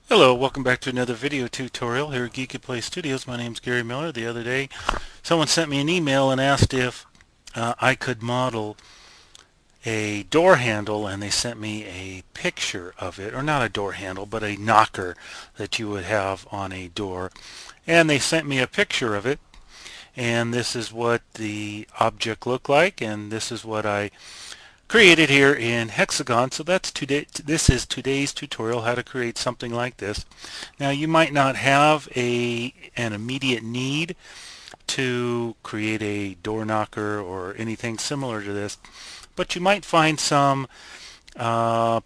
Hello, welcome back to another video tutorial here at Geekatplay Studios. My name's Gary Miller. The other day someone sent me an email and asked if I could model a door handle, and they sent me a picture of it, or not a door handle but a knocker that you would have on a door, and they sent me a picture of it, and this is what the object looked like, and this is what I created here in Hexagon. So that's this is today's tutorial, how to create something like this. Now you might not have an immediate need to create a door knocker or anything similar to this, but you might find some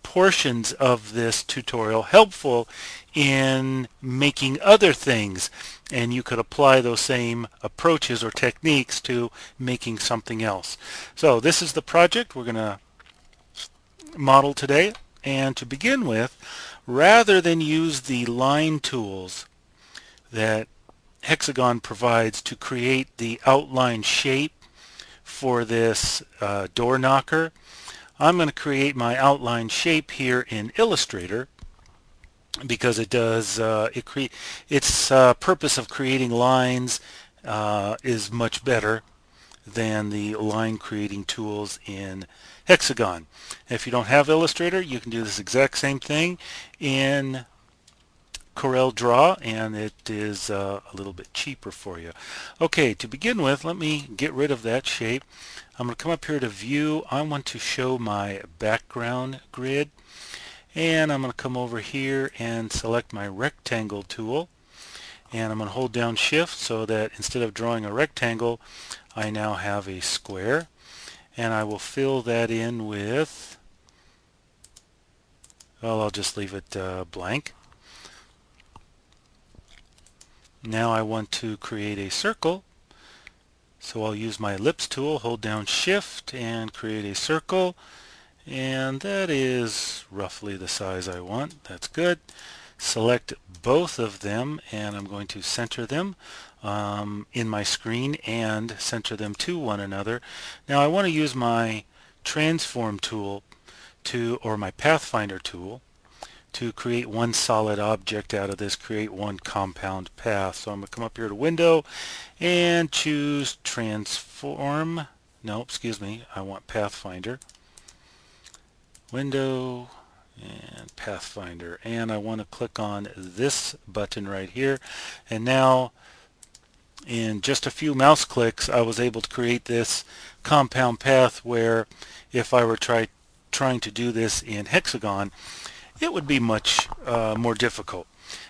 portions of this tutorial helpful in making other things, and you could apply those same approaches or techniques to making something else. So this is the project we're going to model today, and to begin with, rather than use the line tools that Hexagon provides to create the outline shape for this door knocker, I'm going to create my outline shape here in Illustrator, because it does its purpose of creating lines is much better than the line creating tools in Hexagon. If you don't have Illustrator, you can do this exact same thing in Corel Draw, and it is a little bit cheaper for you. Okay, to begin with, let me get rid of that shape. I'm going to come up here to View. I want to show my background grid, and I'm going to come over here and select my rectangle tool, and I'm going to hold down Shift so that instead of drawing a rectangle, I now have a square, and I will fill that in with, well, I'll just leave it blank. Now I want to create a circle, so I'll use my ellipse tool, hold down Shift, and create a circle, and that is roughly the size I want. That's good. Select both of them, and I'm going to center them in my screen and center them to one another. Now I want to use my transform tool or my pathfinder tool to create one solid object out of this, create one compound path. So I'm going to come up here to Window and choose Transform. No, excuse me, I want Pathfinder. Window and Pathfinder, and I want to click on this button right here, and now in just a few mouse clicks I was able to create this compound path, where if I were trying to do this in Hexagon, it would be much more difficult.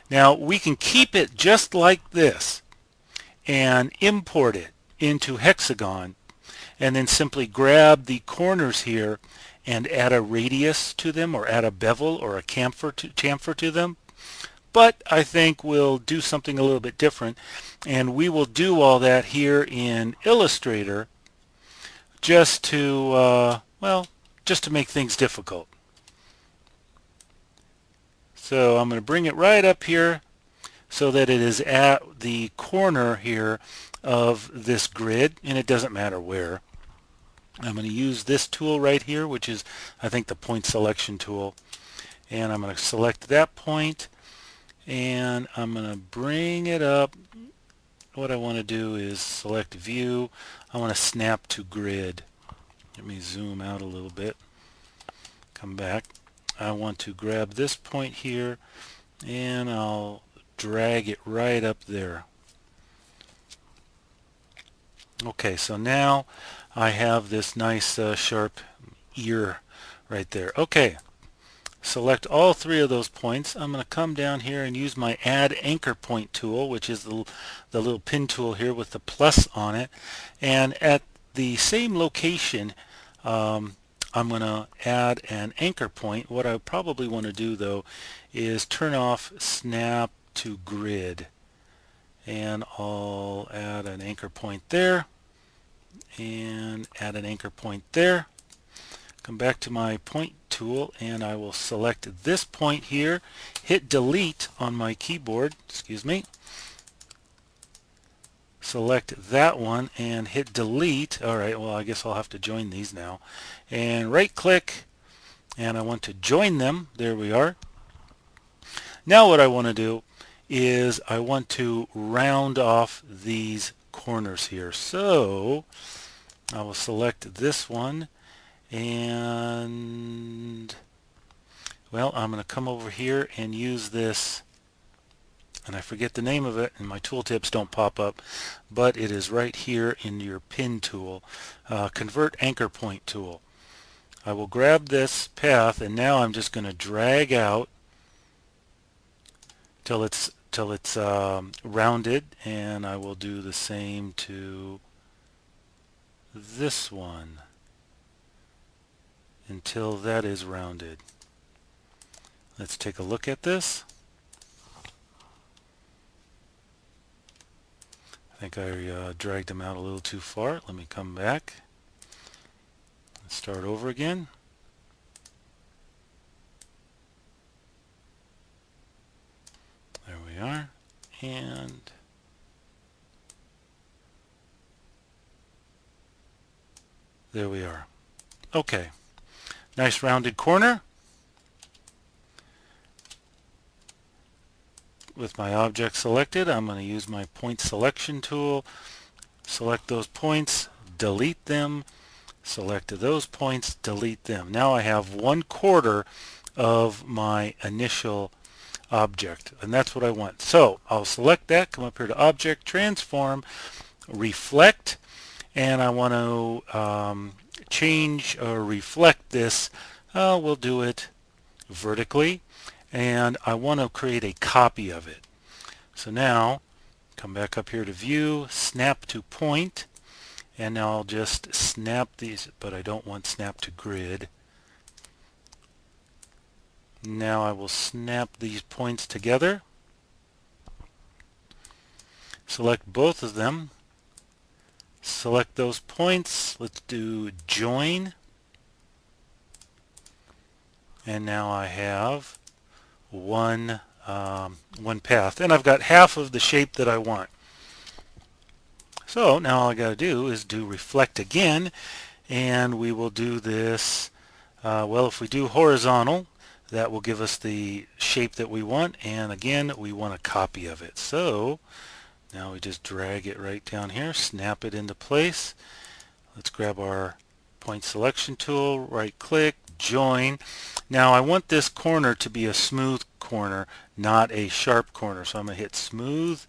Now we can keep it just like this and import it into Hexagon, and then simply grab the corners here and add a radius to them, or add a bevel or a chamfer to them. But I think we'll do something a little bit different, and we will do all that here in Illustrator just to well, just to make things difficult. So I'm going to bring it right up here so that it is at the corner here of this grid, and it doesn't matter where. I'm going to use this tool right here, which is, I think, the point selection tool, and I'm going to select that point, and I'm going to bring it up. What I want to do is select View. I want to snap to Grid. Let me zoom out a little bit. Come back. I want to grab this point here, and I'll drag it right up there. Okay, so now I have this nice sharp ear right there. Okay, select all three of those points. I'm going to come down here and use my Add Anchor Point tool, which is the little pin tool here with the plus on it. And at the same location, I'm going to add an anchor point. What I probably want to do, though, is turn off Snap to Grid. And I'll add an anchor point there, and add an anchor point there. Come back to my point tool, and I will select this point here, hit delete on my keyboard, excuse me, select that one and hit delete. Alright, well, I guess I'll have to join these now, and right click, and I want to join them. There we are. Now what I want to do is I want to round off these corners here. So I will select this one, and well, I'm going to come over here and use this, and I forget the name of it, and my tooltips don't pop up, but it is right here in your pin tool, convert anchor point tool. I will grab this path, and now I'm just going to drag out till it's rounded, and I will do the same to this one until that is rounded. Let's take a look at this. I think I dragged them out a little too far. Let me come back. Let's start over again. There we are. And there we are. Okay. Nice rounded corner. With my object selected, I'm going to use my point selection tool, select those points, delete them, select those points, delete them. Now I have 1/4 of my initial object, and that's what I want. So I'll select that, come up here to Object, Transform, Reflect, and I want to change or reflect this. We'll do it vertically. And I want to create a copy of it. So now come back up here to View, Snap to Point, and now I'll just snap these, but I don't want snap to grid. Now I will snap these points together, select both of them, select those points, let's do Join, and now I have one path, and I've got half of the shape that I want. So now all I got to do is do reflect again, and we will do this, well, if we do horizontal, that will give us the shape that we want, and again we want a copy of it. So now we just drag it right down here, snap it into place. Let's grab our point selection tool, right click, join. Now I want this corner to be a smooth corner, not a sharp corner. So I'm going to hit smooth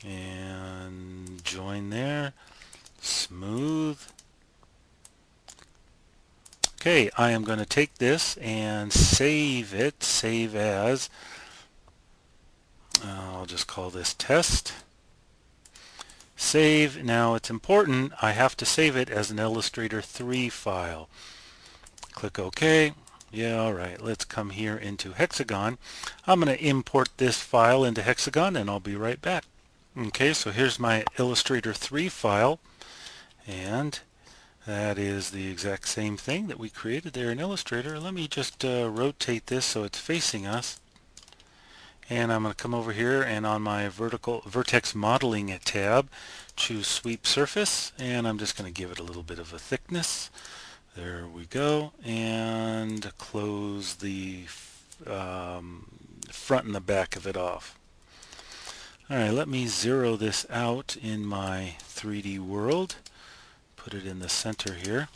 and join there, smooth. Okay, I am going to take this and save it, save as, I'll just call this test. Save. Now it's important, I have to save it as an Illustrator 3 file. Click OK. Yeah, alright, let's come here into Hexagon. I'm going to import this file into Hexagon, and I'll be right back. Okay, so here's my Illustrator 3 file, and that is the exact same thing that we created there in Illustrator. Let me just rotate this so it's facing us. And I'm going to come over here, and on my vertex modeling tab, choose sweep surface, and I'm just going to give it a little bit of a thickness. There we go, and close the front and the back of it off. Alright, let me zero this out in my 3D world. Put it in the center here.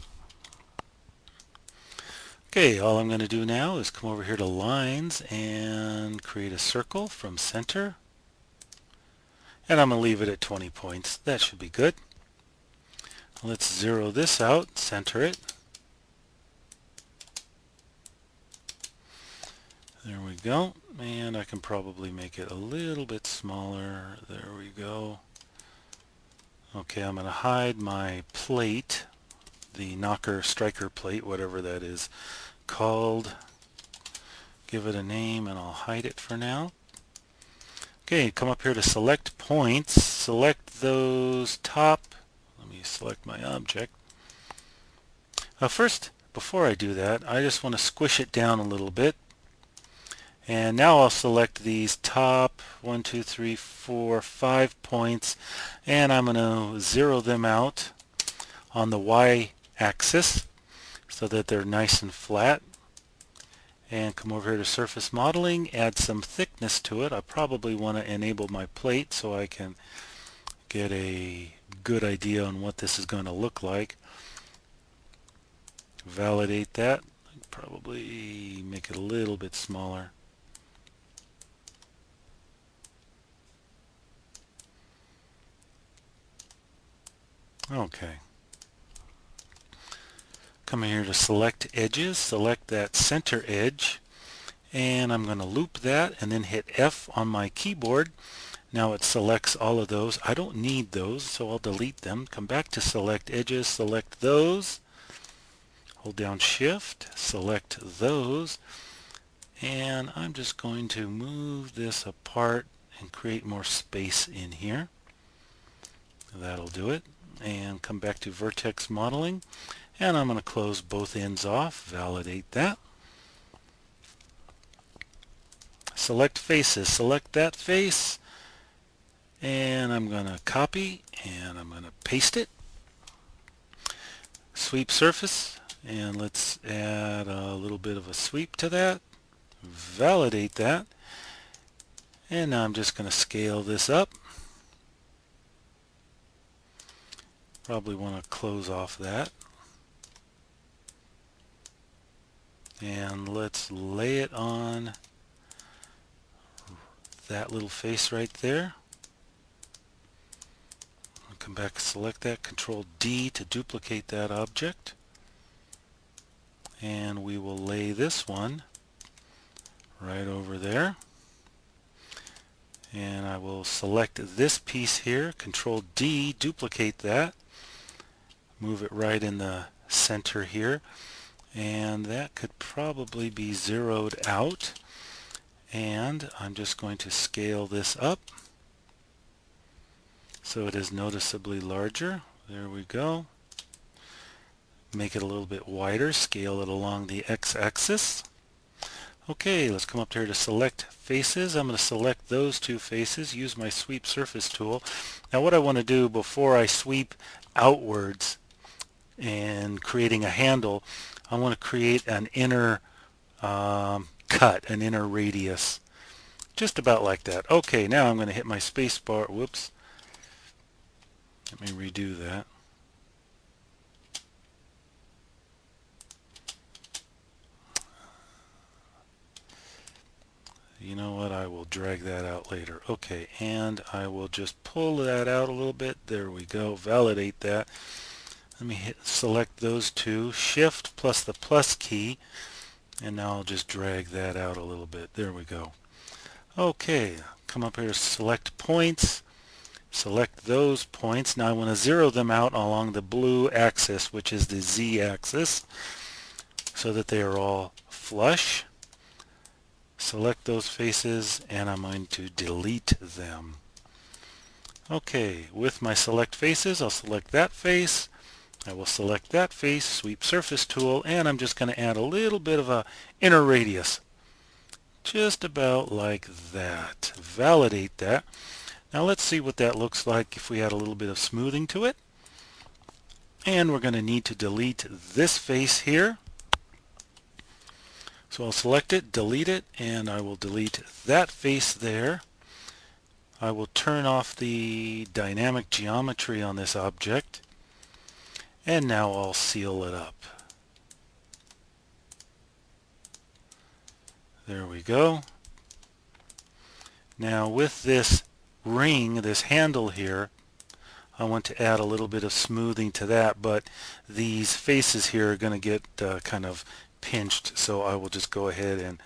Okay, all I'm going to do now is come over here to lines and create a circle from center. And I'm going to leave it at 20 points. That should be good. Let's zero this out, center it. There we go. And I can probably make it a little bit smaller. There we go. Okay, I'm going to hide my plate, the knocker striker plate, whatever that is called. Give it a name, and I'll hide it for now. Okay, come up here to select points. Select those top. Let me select my object. First, before I do that, I just want to squish it down a little bit. And now I'll select these top 1, 2, 3, 4, 5 points, and I'm going to zero them out on the Y-axis so that they're nice and flat. and come over here to surface modeling, add some thickness to it. I probably want to enable my plate so I can get a good idea on what this is going to look like. Validate that. Probably make it a little bit smaller. Okay. Come here to select edges, select that center edge, and I'm going to loop that and then hit F on my keyboard. Now it selects all of those. I don't need those, so I'll delete them. Come back to select edges, select those, hold down Shift, select those, and I'm just going to move this apart and create more space in here. That'll do it. And come back to vertex modeling, and I'm going to close both ends off, validate that. Select faces, select that face, and I'm going to copy and I'm going to paste it. Sweep surface, and let's add a little bit of a sweep to that. Validate that, and now I'm just going to scale this up. Probably want to close off that, and let's lay it on that little face right there. I'll come back, select that, Control D to duplicate that object, and we will lay this one right over there. And I will select this piece here, Control D, duplicate that, move it right in the center here, and that could probably be zeroed out. And I'm just going to scale this up so it is noticeably larger. There we go. Make it a little bit wider, scale it along the x-axis. Okay, let's come up here to select faces. I'm going to select those two faces, use my sweep surface tool. Now what I want to do before I sweep outwards and creating a handle, I want to create an inner cut, an inner radius, just about like that. Okay, now I'm going to hit my space bar. Whoops. Let me redo that. You know what, I will drag that out later. Okay, and I will just pull that out a little bit. There we go. Validate that. Let me select those two, Shift plus the plus key, and now I'll just drag that out a little bit. There we go. Okay, come up here, select points, select those points. Now I want to zero them out along the blue axis, which is the Z-axis, so that they are all flush. Select those faces, and I'm going to delete them. Okay, with my select faces, I'll select that face, I will select that face, sweep surface tool, and I'm just going to add a little bit of a inner radius. Just about like that. Validate that. Now let's see what that looks like if we add a little bit of smoothing to it. And we're going to need to delete this face here. So I'll select it, delete it, and I will delete that face there. I will turn off the dynamic geometry on this object. And now I'll seal it up. There we go. Now with this ring, this handle here, I want to add a little bit of smoothing to that, but these faces here are going to get kind of pinched, so I will just go ahead and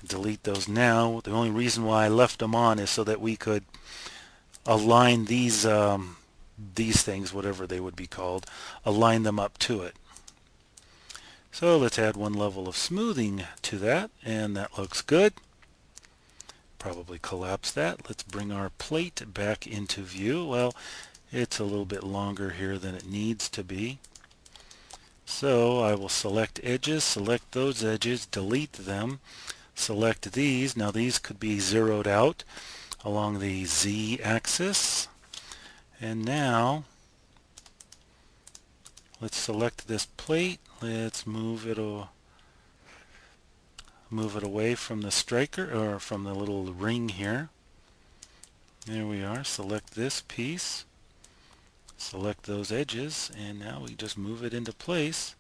delete those now. The only reason why I left them on is so that we could align these things, whatever they would be called, align them up to it. So let's add one level of smoothing to that, and that looks good. Probably collapse that. Let's bring our plate back into view. Well, it's a little bit longer here than it needs to be. So I will select edges, select those edges, delete them, select these. Now these could be zeroed out along the Z-axis. And now let's select this plate. Let's move move it away from the striker or from the little ring here. There we are. Select this piece, select those edges, and now we just move it into place.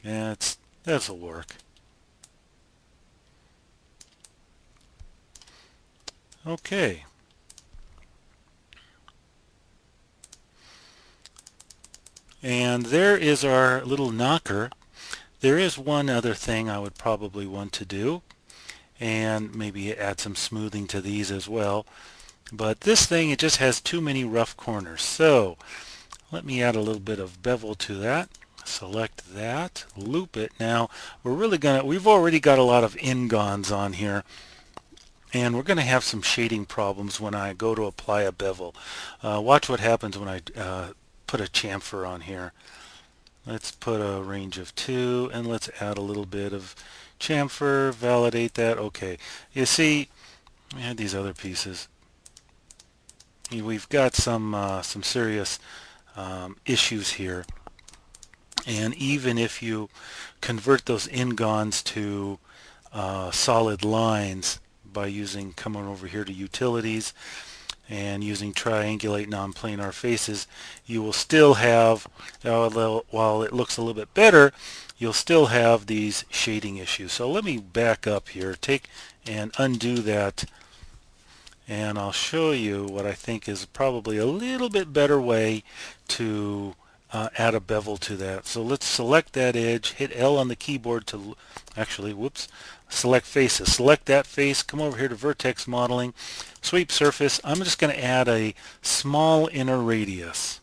Yeah, that'll work. Okay. And there is our little knocker. There is one other thing I would probably want to do, and maybe add some smoothing to these as well. But this thing, it just has too many rough corners. So let me add a little bit of bevel to that. Select that, loop it. Now we've already got a lot of ingons on here, and we're going to have some shading problems when I go to apply a bevel. Watch what happens when I put a chamfer on here. Let's put a range of 2, and let's add a little bit of chamfer, validate that. Okay, you see, we had these other pieces. We've got some serious issues here, and even if you convert those ingons to solid lines by coming over here to utilities and using triangulate non-planar faces, you will still have, while it looks a little bit better, you'll still have these shading issues. So let me back up here, take and undo that, and I'll show you what I think is probably a little bit better way to add a bevel to that. So let's select that edge, hit L on the keyboard to, select faces. Select that face, come over here to vertex modeling, sweep surface. I'm just going to add a small inner radius.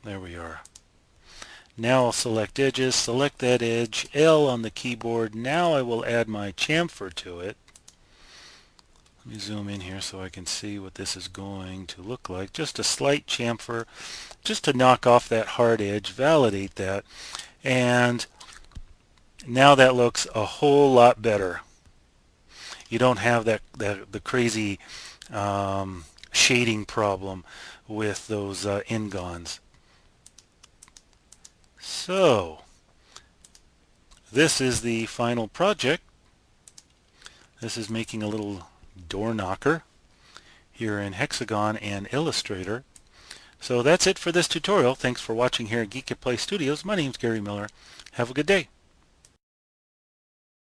There we are. Now I'll select edges, select that edge, L on the keyboard. Now I will add my chamfer to it. Let me zoom in here so I can see what this is going to look like. Just a slight chamfer, just to knock off that hard edge, validate that, and now that looks a whole lot better. You don't have the crazy shading problem with those ingons. So this is the final project. This is making a little door knocker here in Hexagon and Illustrator. So that's it for this tutorial. Thanks for watching here at Geekatplay Studios. My name's Gary Miller. Have a good day.